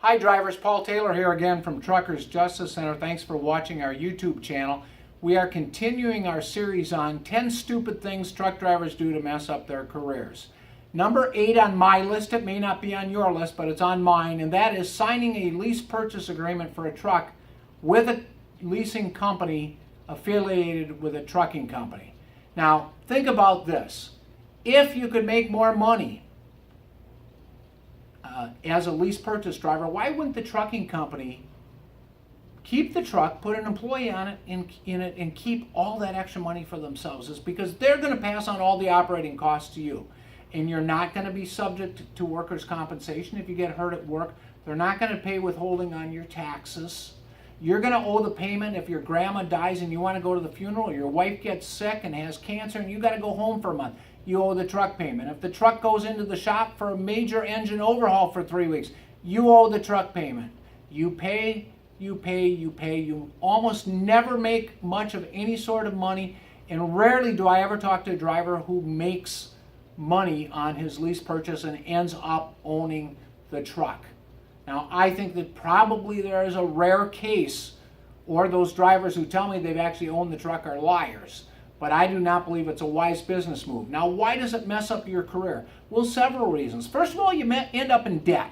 Hi drivers, Paul Taylor here again from Truckers Justice Center. Thanks for watching our YouTube channel. We are continuing our series on 10 stupid things truck drivers do to mess up their careers. Number 8 on my list, it may not be on your list, but it's on mine, and that is signing a lease purchase agreement for a truck with a leasing company affiliated with a trucking company. Now, think about this. If you could make more money as a lease purchase driver, why wouldn't the trucking company keep the truck, put an employee on it in it, and keep all that extra money for themselves? It's because they're going to pass on all the operating costs to you. And you're not going to be subject to workers' compensation if you get hurt at work. They're not going to pay withholding on your taxes. You're going to owe the payment if your grandma dies and you want to go to the funeral, or your wife gets sick and has cancer and you got to go home for a month. You owe the truck payment. If the truck goes into the shop for a major engine overhaul for 3 weeks, you owe the truck payment. You pay, you pay, you pay. You almost never make much of any sort of money, and rarely do I ever talk to a driver who makes money on his lease purchase and ends up owning the truck. Now, I think that probably there is a rare case, or those drivers who tell me they've actually owned the truck are liars. But I do not believe it's a wise business move. Now, why does it mess up your career? Well, several reasons. First of all, you end up in debt.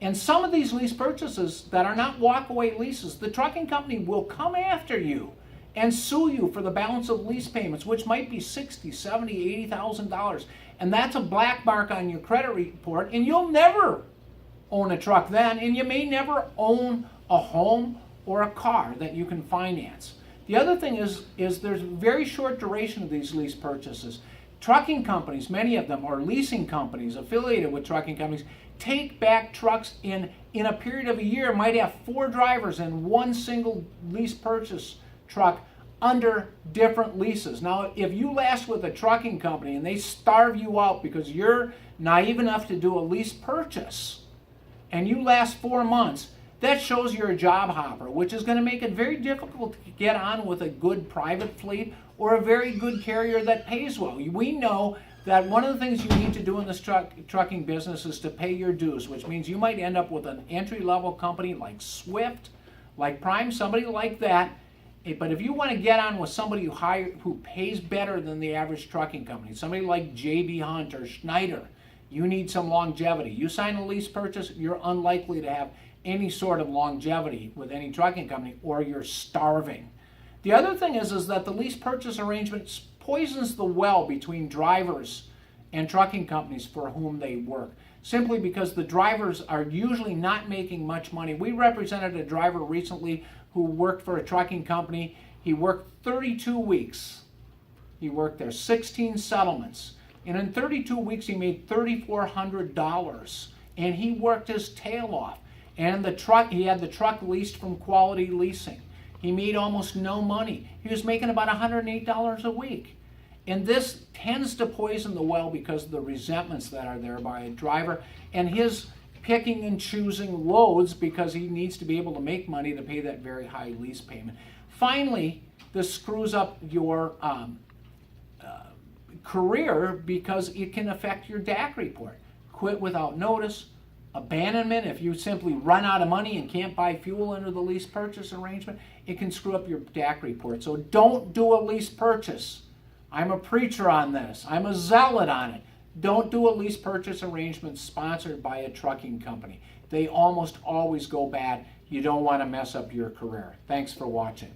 And some of these lease purchases that are not walkaway leases, the trucking company will come after you and sue you for the balance of lease payments, which might be $60,000, $70,000, $80,000. And that's a black mark on your credit report, and you'll never own a truck then, and you may never own a home or a car that you can finance. The other thing is there's very short duration of these lease purchases. Trucking companies, many of them, or leasing companies affiliated with trucking companies, take back trucks in a period of a year, might have 4 drivers in one single lease purchase truck under different leases. Now, if you last with a trucking company and they starve you out because you're naive enough to do a lease purchase, and you last 4 months, that shows you're a job hopper, which is going to make it very difficult to get on with a good private fleet or a very good carrier that pays well. We know that one of the things you need to do in this trucking business is to pay your dues, which means you might end up with an entry-level company like Swift, like Prime, somebody like that. But if you want to get on with somebody who pays better than the average trucking company, somebody like J.B. Hunt or Schneider, you need some longevity. You sign a lease purchase, you're unlikely to have any sort of longevity with any trucking company, or you're starving. The other thing is that the lease purchase arrangement poisons the well between drivers and trucking companies for whom they work, simply because the drivers are usually not making much money. We represented a driver recently who worked for a trucking company. He worked 32 weeks. He worked there, 16 settlements. And in 32 weeks, he made $3,400. And he worked his tail off. And he had the truck leased from Quality Leasing. He made almost no money. He was making about $108 a week. And this tends to poison the well because of the resentments that are there by a driver and his picking and choosing loads because he needs to be able to make money to pay that very high lease payment. Finally, this screws up your career because it can affect your DAC report. Quit without notice, abandonment, if you simply run out of money and can't buy fuel under the lease purchase arrangement, it can screw up your DAC report. So don't do a lease purchase. I'm a preacher on this. I'm a zealot on it. Don't do a lease purchase arrangement sponsored by a trucking company. They almost always go bad. You don't want to mess up your career. Thanks for watching.